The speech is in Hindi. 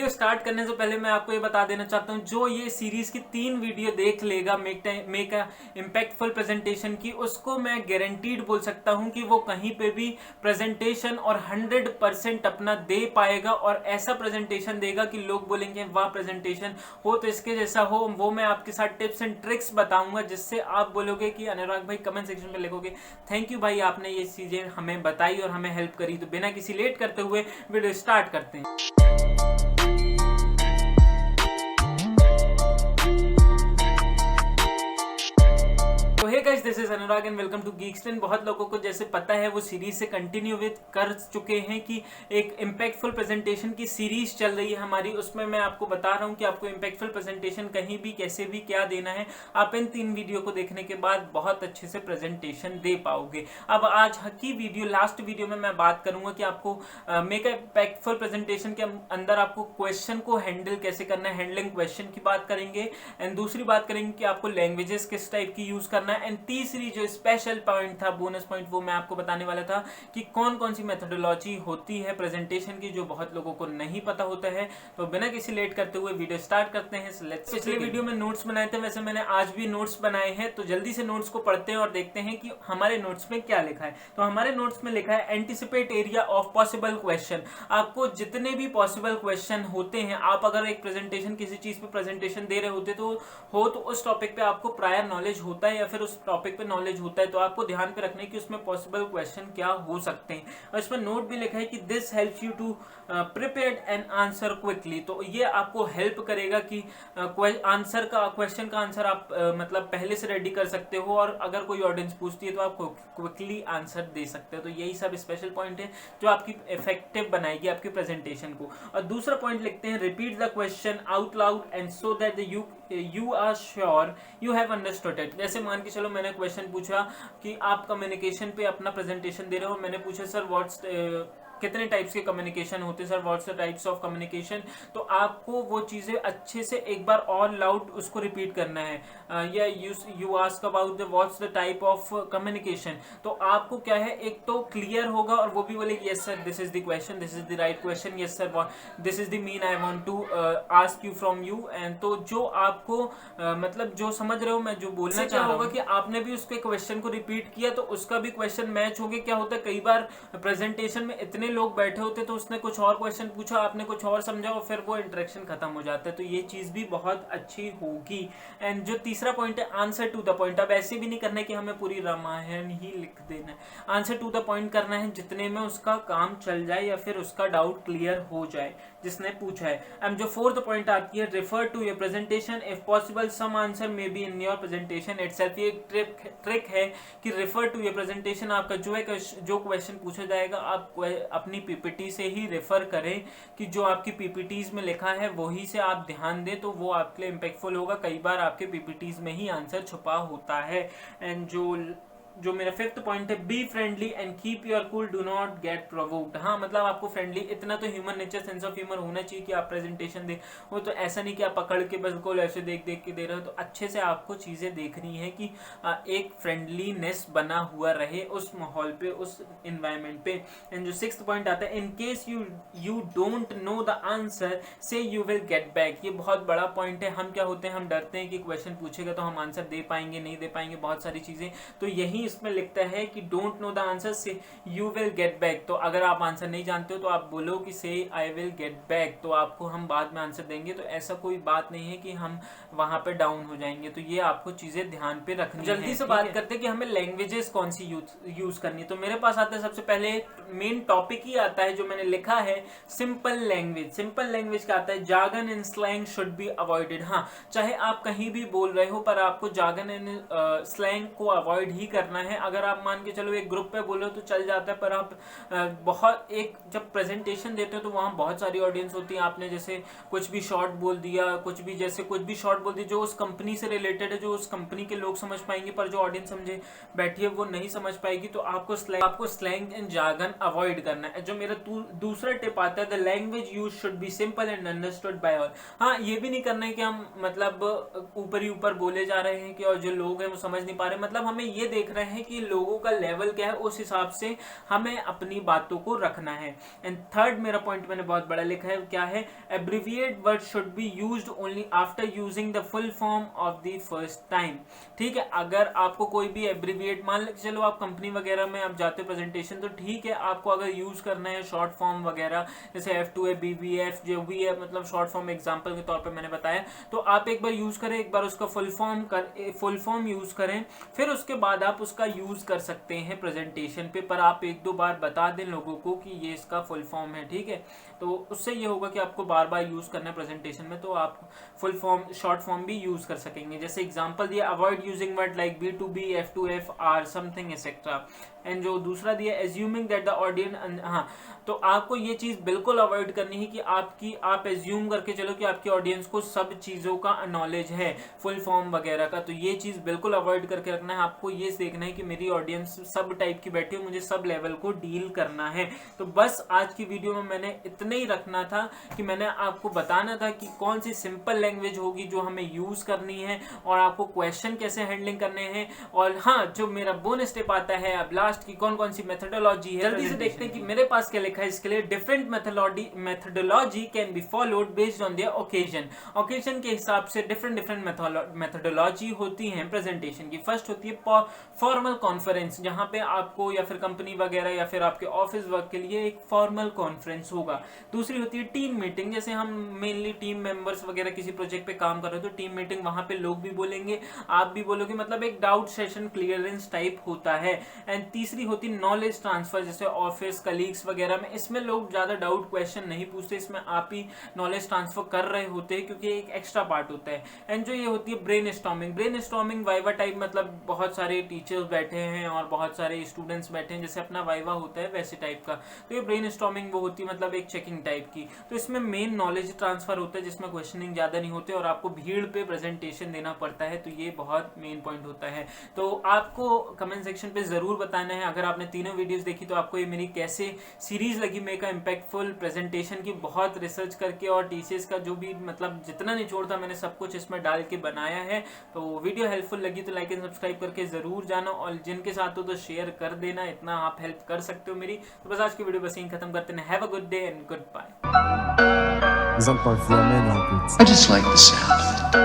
वीडियो स्टार्ट करने से पहले मैं आपको ये बता देना चाहता हूँ, जो ये सीरीज की 3 वीडियो देख लेगा मेक अ इम्पैक्टफुल प्रेजेंटेशन की, उसको मैं गारंटीड बोल सकता हूँ कि वो कहीं पे भी प्रेजेंटेशन और 100% अपना दे पाएगा और ऐसा प्रेजेंटेशन देगा कि लोग बोलेंगे वाह प्रेजेंटेशन हो तो इसके जैसा हो। वो मैं आपके साथ टिप्स एंड ट्रिक्स बताऊंगा जिससे आप बोलोगे कि अनुराग भाई, कमेंट सेक्शन में लिखोगे थैंक यू भाई, आपने ये चीजें हमें बताई और हमें हेल्प करी। तो बिना किसी लेट करते हुए वीडियो स्टार्ट करते हैं। तो hey guys, this is Anurag and welcome to Geekston. बहुत लोगों को जैसे पता है वो सीरीज से कंटिन्यू विद कर चुके हैं कि एक इम्पैक्टफुल प्रेजेंटेशन की सीरीज चल रही है हमारी। उसमें मैं आपको बता रहा हूं कि आपको इम्पैक्टफुल प्रेजेंटेशन कहीं भी कैसे भी क्या देना है, आप इन 3 वीडियो को देखने के बाद बहुत अच्छे से प्रेजेंटेशन दे पाओगे। अब आज की वीडियो, लास्ट वीडियो में मैं बात करूंगा कि आपको मेक इम्पैक्टफुल प्रेजेंटेशन के अंदर आपको क्वेश्चन को हैंडल कैसे करना है, हैंडलिंग क्वेश्चन की बात करेंगे। एंड दूसरी बात करेंगे कि आपको लैंग्वेजेस किस टाइप की यूज करना है। एंड तीसरी जो स्पेशल पॉइंट था, बोनस पॉइंट, वो मैं आपको बताने वाला था कि कौन कौन सी मेथोडोलॉजी होती है प्रेजेंटेशन की जो बहुत लोगों को नहीं पता होता है। तो बिना किसी लेट करते हुए वीडियो स्टार्ट करते हैं। पिछले वीडियो में नोट्स बनाए थे, वैसे मैंने आज भी नोट्स बनाए हैं। तो जल्दी से नोट्स को पढ़ते हैं और देखते हैं कि हमारे नोट्स में क्या लिखा है। तो हमारे नोट्स में लिखा है anticipate area of possible question. आपको जितने भी पॉसिबल क्वेश्चन होते हैं, आप अगर एक प्रेजेंटेशन किसी चीज पे प्रेजेंटेशन दे रहे होते तो उस टॉपिक पे आपको प्रायर नॉलेज होता है या फिर उस टॉपिक पे नॉलेज होता है, तो आपको ध्यान पे रखना है कि उसमें पॉसिबल क्वेश्चन क्या हो सकते हैं। और इसमें नोट भी लिखा है कि this helps you to prepare an answer quickly. तो ये आपको हेल्प करेगा कि क्वेश्चन का आंसर आप मतलब पहले से रेडी कर सकते हो और अगर कोई ऑडियंस पूछती है तो आप क्विकली आंसर दे सकते हो। तो यही सब स्पेशल पॉइंट है जो आपकी इफेक्टिव बनाएगी आपकी प्रेजेंटेशन को। और दूसरा पॉइंट लिखते हैं repeat the question out loud and so that you are sure you have understood it. जैसे मान के चलो मैंने क्वेश्चन पूछा कि आप कम्युनिकेशन पे अपना प्रेजेंटेशन दे रहे हो, मैंने पूछा सर व्हाट्स कितने टाइप्स के कम्युनिकेशन होते हैं sir, what's the types of communication. तो आपको वो चीजें अच्छे से एक बार और लाउड उसको रिपीट करना है। या you ask about the what's the type of communication. तो आपको क्या है, एक तो क्लियर होगा और वो भी बोलेगी yes sir this is the question, this is the right question, yes sir this is the mean I want to ask you from you. And तो जो आपको मतलब जो समझ रहे हो मैं जो बोलना चाह रहा हूँ कि आपने भी उसके क्वेश्चन को रिपीट किया तो उसका भी क्वेश्चन मैच हो गया। क्या होता है कई बार प्रेजेंटेशन में इतने लोग बैठे होते तो उसने कुछ और क्वेश्चन पूछा, आपने कुछ और समझा और फिर वो इंटरेक्शन खत्म हो जाता है। तो ये चीज भी बहुत अच्छी होगी। एंड जो तीसरा पॉइंट है आंसर टू द पॉइंट। अब ऐसे भी नहीं करना है कि हमें पूरी रामायण ही लिख देना है, आंसर टू द पॉइंट करना है जितने में उसका काम चल जाए या फिर उसका डाउट क्लियर हो जाए जिसने पूछा है। एंड जो फोर्थ पॉइंट आती है refer to your presentation if possible some answer may be in your presentation itself. ये ट्रिक है कि रेफर टू योर प्रेजेंटेशन, आपका जो क्वेश्चन पूछा जाएगा आप अपनी पीपीटी से ही रेफर करें कि जो आपकी पीपीटीज में लिखा है वही से आप ध्यान दें, तो वो आपके लिए इम्पैक्टफुल होगा। कई बार आपके पीपीटीज में ही आंसर छुपा होता है। एंड जो मेरा फिफ्थ पॉइंट है be friendly and keep your cool, do not gate provoked. हाँ, मतलब आपको फ्रेंडली, इतना तो human nature, sense of humour होना चाहिए कि आप प्रेजेंटेशन दे वो तो ऐसा नहीं कि आप पकड़ के बिल्कुल ऐसे देख देख के दे रहे हो। तो अच्छे से आपको चीजें देखनी है कि एक फ्रेंडलीनेस बना हुआ रहे उस माहौल पे, उस इन्वायरमेंट पे। एंड जो सिक्स्थ पॉइंट आता है in case you don't know the answer से यू विल गेट बैक। ये बहुत बड़ा पॉइंट है। हम क्या होते हैं, हम डरते हैं कि क्वेश्चन पूछेगा तो हम आंसर दे पाएंगे नहीं दे पाएंगे, बहुत सारी चीजें। तो यही इसमें लिखता है कि डोंट नो द आंसर से यू विल गेट बैक। तो अगर आप आंसर नहीं जानते हो तो आप बोलो कि से आई विल गेट बैक, तो आपको हम बाद में आंसर देंगे। तो ऐसा कोई बात नहीं है कि हम वहां पे डाउन हो जाएंगे। तो ये आपको चीजें ध्यान पे रखनी है। जल्दी से बात करते हैं कि हमें लैंग्वेजेस कौन सी यूज करनी है। तो मेरे पास आता है सबसे पहले मेन टॉपिक ही आता है जो मैंने लिखा है, सिंपल लैंग्वेज। सिंपल लैंग्वेज क्या आता है, jargon and slang should be avoided. हाँ, चाहे आप कहीं भी बोल रहे हो पर आपको जार्गन एंड स्लैंग को अवॉइड ही करना है। अगर आप मान के चलो एक ग्रुप पे बोलो तो चल जाता है, पर आप बहुत एक जब प्रेजेंटेशन देते हो तो वहाँ बहुत सारी ऑडियंस होती है। आपने जैसे कुछ भी शॉर्ट बोल दिया, कुछ भी शॉर्ट बोल दिया जो उस कंपनी से रिलेटेड है, जो उस कंपनी के लोग समझ पाएंगे, पर जो ऑडियंस समझे बैठी है वो नहीं समझ पाएगी। तो आपको स्लैंग एंड जार्गन अवॉइड करना है। जो मेरा दूसरा टिप आता है the language use should be simple and understood by all. हाँ, ये भी नहीं करना है कि हम मतलब ऊपर ही ऊपर बोले जा रहे हैं कि और जो लोग हैं वो समझ नहीं पा रहे। मतलब हमें ये देखना है कि लोगों का लेवल क्या है, उस हिसाब से हमें अपनी बातों को रखना है। एंड थर्ड मेरा पॉइंट मैंने बहुत बड़ा लिखा है, क्या है, abbreviate word should be used only after using the full form of the first time. ठीक है, अगर आपको कोई भी एब्रिविएट, मान लो चलो आप कंपनी वगैरह में आप जाते हो प्रेजेंटेशन, तो ठीक है आपको अगर यूज करना है शॉर्ट फॉर्म वगैरह जैसे F2F BBF जो भी है, मतलब शॉर्ट फॉर्म एग्जांपल के तौर पे मैंने बताया, तो आप एक बार यूज करें, एक बार उसका फुल फॉर्म यूज करें, फिर उसके बाद आप उसका यूज कर सकते हैं प्रेजेंटेशन पे, पर आप एक दो बार बता दें लोगों को कि ये इसका फुल फॉर्म है। ठीक है, तो उससे ये होगा कि आपको बार बार यूज करना है प्रेजेंटेशन में, तो आप फुल फॉर्म शॉर्ट फॉर्म भी यूज कर सकेंगे। जैसे एग्जांपल दिया, avoid using word like B2B F2F R something etcetera. And जो दूसरा दिया, एज्यूमिंग दैट द ऑडियंस, हाँ, तो आपको ये चीज बिल्कुल अवॉइड करनी है कि आप एज्यूम करके चलो कि आपकी ऑडियंस को सब चीजों का नॉलेज है फुल फॉर्म वगैरह का, तो ये चीज बिल्कुल अवॉइड करके रखना है। आपको ये देखना है कि मेरी ऑडियंस सब टाइप की बैठी है, मुझे सब लेवल को डील करना है। तो बस आज की वीडियो में मैंने इतना ही रखना था कि मैंने आपको बताना था कि कौन सी सिंपल लैंग्वेज होगी जो हमें यूज करनी है और आपको क्वेश्चन कैसे हैंडलिंग करने हैं। और हाँ, जो मेरा बोनस स्टेप आता है अब लास्ट की कौन सी मेथोडोलॉजी है, जल्दी से देखते हैं कि मेरे पास क्या लिखा है इसके लिए। Different methodology can be followed based on their occasion के हिसाब से डिफरेंट मेथोडोलॉजी होती है प्रेजेंटेशन की। फर्स्ट होती है फॉर्मल कॉन्फ्रेंस, जहां पे आपको या फिर कंपनी वगैरह या फिर आपके ऑफिस वर्क के लिए एक फॉर्मल कॉन्फ्रेंस होगा। दूसरी होती है टीम मीटिंग, जैसे हम मेनली टीम मेंबर्स वगैरह किसी प्रोजेक्ट पे काम कर रहे हो तो टीम मीटिंग, वहां पे लोग भी बोलेंगे आप भी बोलोगे, मतलब एक डाउट सेशन क्लियरेंस टाइप होता है। एंड तीसरी होती है नॉलेज ट्रांसफर, जैसे ऑफिस कलीग्स वगैरह में, इसमें लोग ज्यादा डाउट क्वेश्चन नहीं पूछते, इसमें आप ही नॉलेज ट्रांसफर कर रहे होते हैं क्योंकि एक एक्स्ट्रा पार्ट होता है। एंड जो ये होती है ब्रेनस्टॉर्मिंग वाइवा टाइप, मतलब बहुत सारे टीचर्स बैठे हैं और बहुत सारे स्टूडेंट्स बैठे हैं, जैसे अपना वाइवा होता है वैसे टाइप का, तो ये ब्रेनस्टॉर्मिंग वो होती है मतलब एक चेकिंग टाइप की। तो इसमें मेन नॉलेज ट्रांसफर होता है जिसमें क्वेश्चनिंग ज्यादा नहीं होते और आपको भीड़ पे प्रेजेंटेशन देना पड़ता है, तो ये बहुत मेन पॉइंट होता है। तो आपको कमेंट सेक्शन पे जरूर बताना है, अगर आपने तीनों वीडियोस देखी तो आपको ये मेरी कैसे सीरीज लगी मेक अ इम्पैक्टफुल प्रेजेंटेशन की। बहुत रिसर्च करके और टीसीएस का जो भी मतलब जितना निचोड़ था मैंने सब कुछ इसमें डाल के बनाया है। तो वीडियो हेल्पफुल लगी तो लाइक एंड सब्सक्राइब करके जरूर जाना और जिनके साथ हो तो शेयर कर देना, इतना आप हेल्प कर सकते हो मेरी। तो बस आज की वीडियो बस यहीं खत्म करते हैं। Have a good day and goodbye. I just like the sound.